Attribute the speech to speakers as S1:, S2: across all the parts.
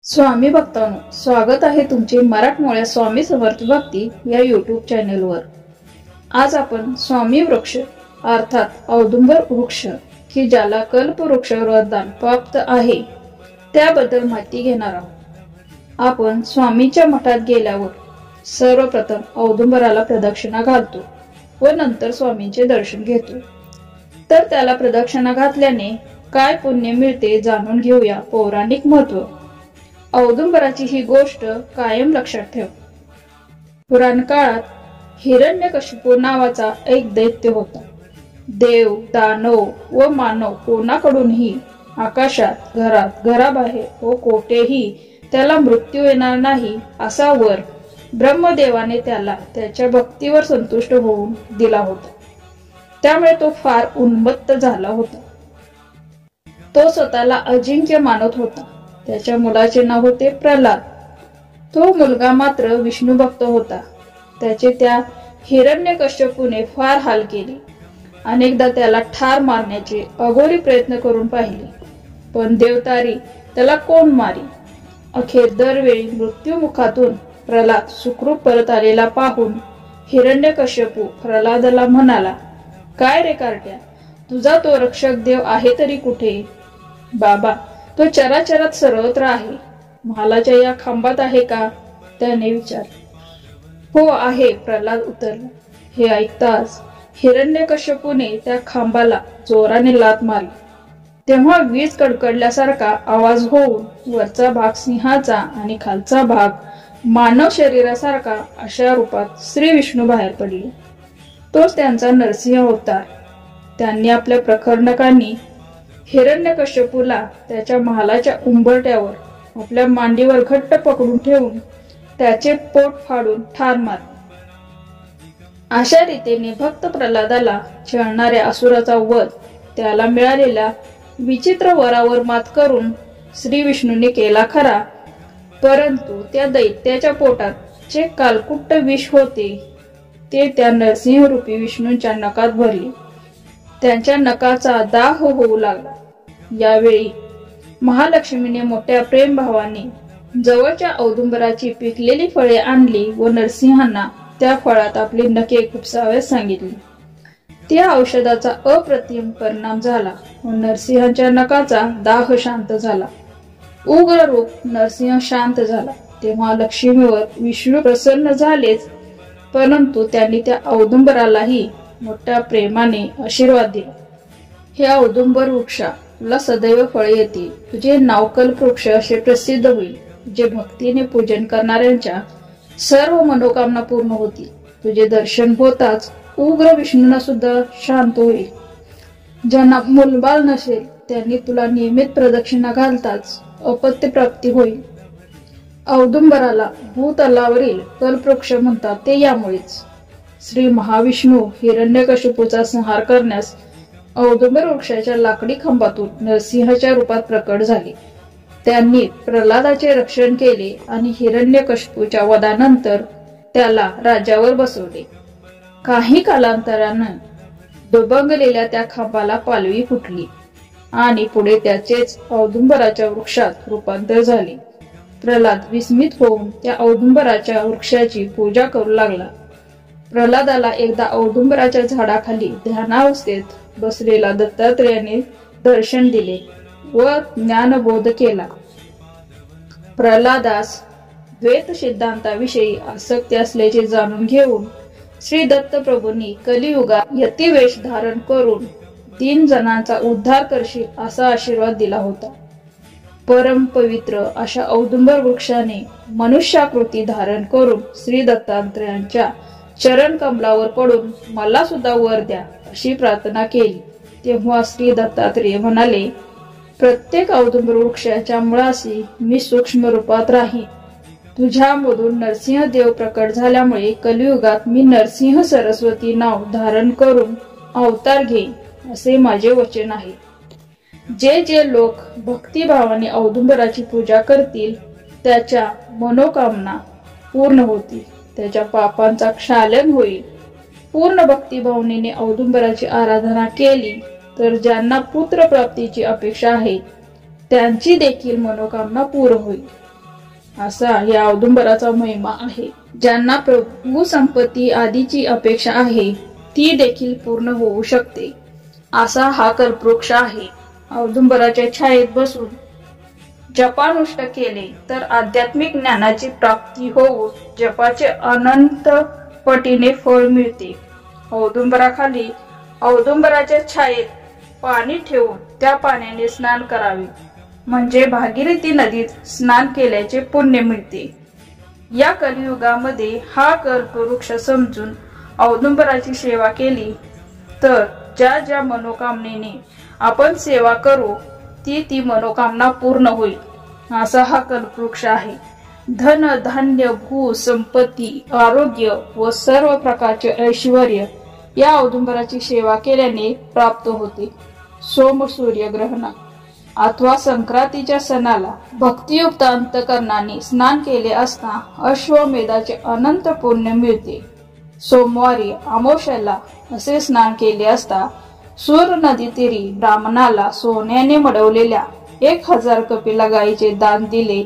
S1: स्वामी भक्तांनो, स्वागत आहे तुमचे मराठमोळ्या स्वामी समर्थ भक्ती या यूट्यूब चॅनलवर। आज आपण स्वामी वृक्ष अर्थात औदुंबर वृक्ष की ज्याला कल्प वृक्ष वरदान प्राप्त आहे त्याबद्दल माहिती घेणार आहोत। आपण स्वामींच्या मठात गेल्यावर सर्वप्रथम औदुंबराला प्रदक्षिणा घालतो व नंतर स्वामींचे दर्शन घेतो। तर त्याला प्रदक्षिणा घातल्याने काय पुण्य मिळते जाणून घेऊया पौराणिक महत्त्व। औदुंबराची ही गोष्ट कायम लक्षात ठेव। पुराण काळात हिरण्यकशिपू नावाचा एक दैत्य होता। देव, दानव व मानव कोणाकडूनही आकाशात, घरात, घराबाहेर व कोठेही त्याला मृत्यू येणार नाही असा वर ब्रह्मदेवाने त्याला त्याच्या भक्तीवर संतुष्ट होऊन दिला होता। त्यामुळे तो फार उन्मत्त झाला होता। तो स्वतःला अजिंक्य मानत होता। त्याच्या मुलाचे नाव होते प्रल्हाद। तो मुलगा मात्र विष्णू भक्त होता। त्याचे त्या हिरण्यकश्यपूने फार हाल केले। अनेकदा त्याला ठार मारण्याचे अघोरी प्रयत्न करून पाहिले, पण देवतारी त्याला कोण मारी। अखेर दरवेळी मृत्युमुखातून प्रल्हाद सुखरूप परत आलेला पाहून हिरण्यकश्यपू प्रल्हादाला म्हणाला, काय रे कार्ट्या, तुझा तो रक्षक देव आहे तरी कुठे? बाबा, तो चराचरात सर्वत्र आहे। महालाच्या या खांबात आहे का? त्याने विचारले। हो आहे, प्रल्हाद उत्तरला। हे ऐकताच हिरण्यकश्यपूने त्या खांबाला जोराने लाथ मारली। तेव्हा वीज कडकडल्यासारखा आवाज होऊन वरचा भाग सिंहाचा आणि खालचा भाग मानव शरीरासारखा अशा रूपात श्री विष्णू बाहेर पडले। तोच त्यांचा नरसिंह अवतार। त्यांनी आपल्या प्रखर नखांनी हिरण्यकश्यपूला त्याच्या महालाच्या उंबरठ्यावर आपल्या मांडीवर घट्ट पकडून ठेवून त्याचे पोट फाडून ठार मारले। अशा रीतीने भक्त प्रल्हादाला छळणाऱ्या असुराचा वध त्याला मिळालेल्या विचित्र वरावर मात करून श्री विष्णूने केला खरा, परंतु त्या दैत्याच्या पोटात जे कालकुट्ट विष होते ते त्या नरसिंह रूपी विष्णूंच्या नखात भरले। त्यांच्या नखाचा दाह होऊ लागला। यावेळी महालक्ष्मीने मोठ्या प्रेमभावाने जवळच्या औदुंबराची पिकलेली फळे आणली व नरसिंहांना त्या फळात आपली नखे खुपसाव्यास सांगितली। त्या औषधाचा अप्रतिम परिणाम झाला व नरसिंहांच्या नखाचा दाह शांत झाला। उग्र रूप नरसिंह शांत झाला तेव्हा लक्ष्मीवर विष्णू प्रसन्न झालेच, परंतु त्यांनी त्या औदुंबरालाही मोठ्या प्रेमाने आशीर्वाद दिला। हे औदुंबर वृक्षा, तुला सदैव फळे येतील। तुझे नाव कल्पवृक्ष असे प्रसिद्ध होईल। जे भक्तीने पूजन करणाऱ्यांच्या सर्व मनोकामना पूर्ण होतील। तुझे दर्शन होताच उग्र विष्णूंना सुद्धा शांत होईल। ज्यांना मुलबाळ नसेल त्यांनी तुला नियमित प्रदक्षिणा घालताच अपत्य प्राप्ती होईल। औदुंबराला भूतलावरील कल्पवृक्ष म्हणतात ते यामुळेच। श्री महाविष्णू हिरण्यकशिपूचा संहार करण्यास औदुंबर वृक्षाच्या लाकडी खांबातून नरसिंहाच्या रूपात प्रकट झाले। त्यांनी प्रल्हादाचे रक्षण केले आणि हिरण्यकशिपूच्या वधानंतर त्याला राज्यावर बसवले। काही कालांतराने दुभंगलेल्या त्या खांबाला पालवी फुटली आणि पुढे त्याचेच औदुंबराच्या वृक्षात रूपांतर झाले। प्रल्हाद विस्मित होऊन त्या औदुंबराच्या वृक्षाची पूजा करू लागला। प्रल्हादाला एकदा औदुंबराच्या झाडाखाली ध्यानावस्थेत बसलेला दत्तात्रेयाने दर्शन दिले व ज्ञानबोध केला। प्रल्हादास द्वैत सिद्धांताविषयी आसक्ती असल्याचे जाणून घेऊन श्री दत्त प्रभूंनी कलियुगात यतिवेश धारण करून 3 जणांचा उद्धार करशील असा आशीर्वाद दिला होता। परम पवित्र अशा औदुंबर वृक्षाने मनुष्याकृती धारण करून श्री दत्तात्रेयांच्या चरण कमलावर पडून मला सुद्धा वर द्या अशी प्रार्थना केली। तेव्हा श्री दत्तात्रेय म्हणाले, प्रत्येक औदुंबर वृक्षाच्या मुळाशी मी सूक्ष्म रूपात राहीन। तुझ्यामधून नरसिंह देव प्रकट झाल्यामुळे कलियुगात मी नरसिंह सरस्वती नाव धारण करून अवतार घेईन असे माझे वचन आहे। जे जे लोक भक्तिभावाने औदुंबराची पूजा करतील त्याच्या मनोकामना पूर्ण होतील, त्याच्या पापांचा क्षालन होईल। पूर्ण भक्तिभावनेने औदुंबराची आराधना केली तर ज्यांना पुत्र प्राप्तीची अपेक्षा आहे त्यांची देखील मनोकामना पूर्ण होईल। असा या औदुंबराचा महिमा आहे. ज्यांना प्रभू संपत्ती आदीची अपेक्षा आहे ती देखील पूर्ण होऊ शकते असा हा कल्पवृक्ष आहे. औदुंबराच्या छायेत बसून जपानुष्ठ केले तर आध्यात्मिक ज्ञानाची प्राप्ती होऊन जपाचे अनंत पटीने फळ मिळते. औदुंबराखाली औदुंबराच्या छायेत पाणी ठेवून त्या पाण्याने स्नान करावे म्हणजे भागीरथी नदीत स्नान केल्याचे पुण्य मिळते. या कलियुगामध्ये हा कल्पवृक्ष समजून औदुंबराची सेवा केली तर ज्या ज्या मनोकामनेने आपण सेवा करू ती मनोकामना पूर्ण होईल असा हा कल्पवृक्ष आहे. धन धान्य भू संपत्ती आरोग्य व सर्व प्रकारचे ऐश्वर्य या औदुंबराची सेवा केल्याने प्राप्त होते. सोम सूर्य ग्रहणा अथवा संक्रांतीच्या सणाला भक्तियुक्त अंतकरणाने स्नान केले असता अश्वमेधाचे अनंत पुण्य मिळते. सोमवारी अमावस्येला असे स्नान केले असता सूर नदी तीरी ब्राह्मणाला सोन्याने मडवलेल्या 1000 कपिला गायीचे दान दिले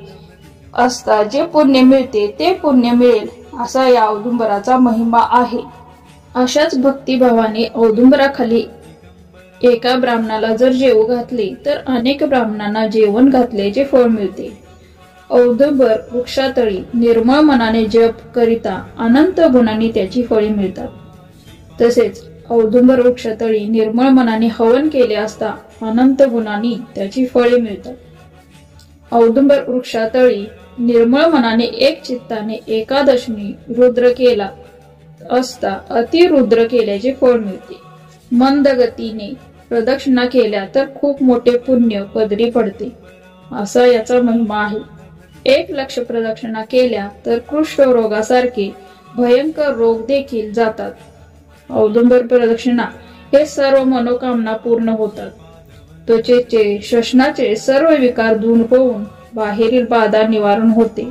S1: असता जे पुण्य मिळते ते पुण्य मिळेल असा या औदुंबराचा महिमा आहे. अशाच भक्तिभावाने औदुंबराखाली एका ब्राह्मणाला जर जेवू घातले तर अनेक ब्राह्मणांना जेवण घातल्याचे फळ मिळते. औदुंबर वृक्षातळी निर्मळ मनाने जप करिता अनंत गुणांनी त्याची फळे मिळतात. तसेच औदुंबर वृक्षातळी निर्मळ मनाने हवन केले असता अनंत गुणांनी त्याची फळे मिळतात. औदुंबर वृक्षातळी निर्मळ मनाने एक चित्ताने एकादशमी रुद्र केला असता अतिरुद्र केल्याचे फळ मिळते. मंद गतीने प्रदक्षिणा केल्या तर खूप मोठे पुण्य पदरी पडते असा याचा महिमा आहे. 1,00,000 प्रदक्षिणा केल्या तर कुष्ठ रोगासारखे भयंकर रोग देखील जातात. औदुंबर प्रदक्षिणा हे सर्व मनोकामना पूर्ण होतात. त्वचेचे श्वसनाचे सर्व विकार दूर होऊन बाहेरील बाधा निवारण होते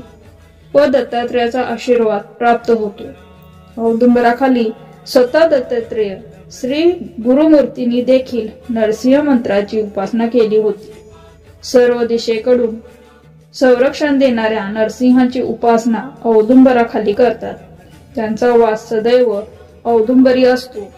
S1: व दत्तात्रेयाचा आशीर्वाद प्राप्त होतो. औदुंबराखाली स्वतः दत्तात्रेय श्री गुरुमूर्तींनी देखील नरसिंह मंत्राची उपासना केली होती. सर्व दिशेकडून संरक्षण देणाऱ्या नरसिंहाची उपासना औदुंबराखाली करतात. त्यांचा वास सदैव औदुंबरी असतो.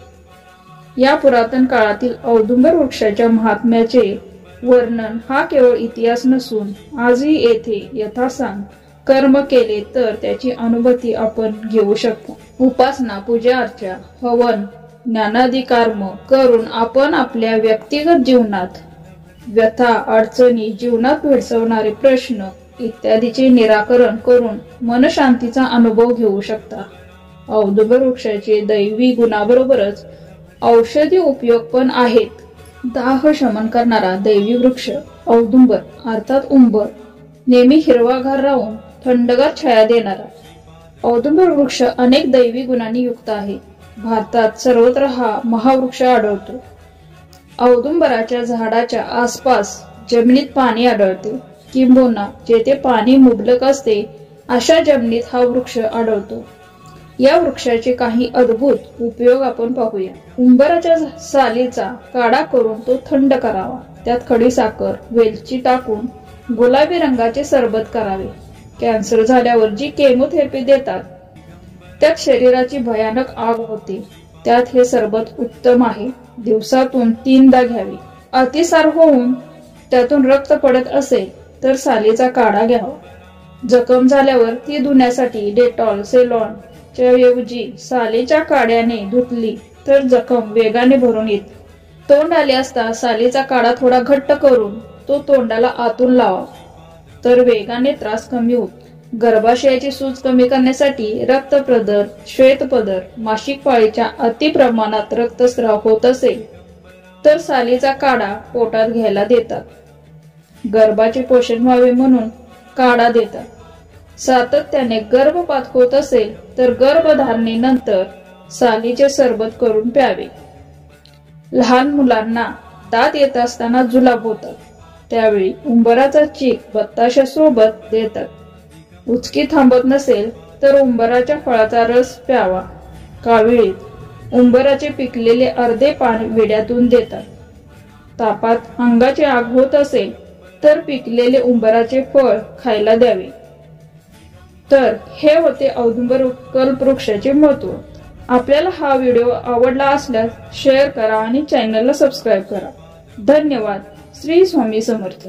S1: या पुरातन काळातील औदुंबर वृक्षाच्या महात्म्याचे वर्णन हा केवळ इतिहास नसून आजही येथे यथासांग कर्म केले तर त्याची अनुभूती आपण घेऊ शकतो. उपासना पूजा अर्चा हवन ज्ञानादी कर्म करून आपण आपल्या व्यक्तिगत जीवनात व्यथा अडचणी जीवनात भेडसावणारे प्रश्न इत्यादीचे निराकरण करून मनशांतीचा अनुभव घेऊ शकता. औदुंबर वृक्षाचे दैवी गुणाबरोबरच औषधी उपयोग पण आहेत. दाह शमन करणारा दैवी वृक्ष औदुंबर अर्थात उंबर नेहमी हिरवागार राहून थंडगार छाया देणारा. औदुंबर वृक्ष अनेक दैवी गुणांनी युक्त आहे. भारतात सर्वत्र हा महावृक्ष आढळतो. औदुंबराच्या झाडाच्या आसपास जमिनीत पाणी आढळते. किंबहुना जेथे पाणी मुबलक असते अशा जमिनीत हा वृक्ष आढळतो. या वृक्षाचे काही अद्भुत उपयोग आपण पाहूया. उंबराच्या सालीचा काढा करून तो थंड करावा. त्यात खडीसाखर वेलची टाकून गुलाबी रंगाचे सरबत करावे. कॅन्सर झाल्यावर जी केमोथेरपी देतात त्यात शरीराची भयानक आग होते. त्यात हे सरबत उत्तम आहे. दिवसातून 3दा घ्यावे. अतिसार होऊन त्यातून रक्त पडत असेल तर सालीचा काढा घ्यावा. जखम झाल्यावर ती धुण्यासाठी डेटॉल सेलॉन च्या ऐवजी सालीच्या काड्याने धुतली तर जखम वेगाने भरून येते. तोंड आले असता सालीचा काढा थोडा घट्ट करून तो तोंडाला आतून लावा तर वेगाने त्रास कमी होतो. गर्भाशयाची सूज कमी करण्यासाठी रक्तप्रदर श्वेतपदर मासिक पाळीच्या अति प्रमाणात रक्तस्राव होत असेल तर सालीचा काढा पोटात घ्यायला देतात. गर्भाचे पोषण व्हावे म्हणून काढा देतात. सातत्याने गर्भपात होत असेल तर गर्भधारणेनंतर सालीचे सरबत करून प्यावे. लहान मुलांना दात येत असताना जुलाब होतात त्यावेळी उंबराचा चीक बत्ताशासोबत देतात. उचकी थांबत नसेल तर उंबराच्या फळाचा रस प्यावा. काविळीत उंबराचे पिकलेले अर्धे पान विड्यातून देतात. तापात अंगाची आग होत असेल तर पिकलेले उंबराचे फळ खायला द्यावे. तर हे होते औदुंबर कल्पवृक्षाचे महत्त्व. आपल्याला हा व्हिडिओ आवडला असल्यास शेअर करा आणि चॅनलला सबस्क्राईब करा. धन्यवाद. श्री स्वामी समर्थ.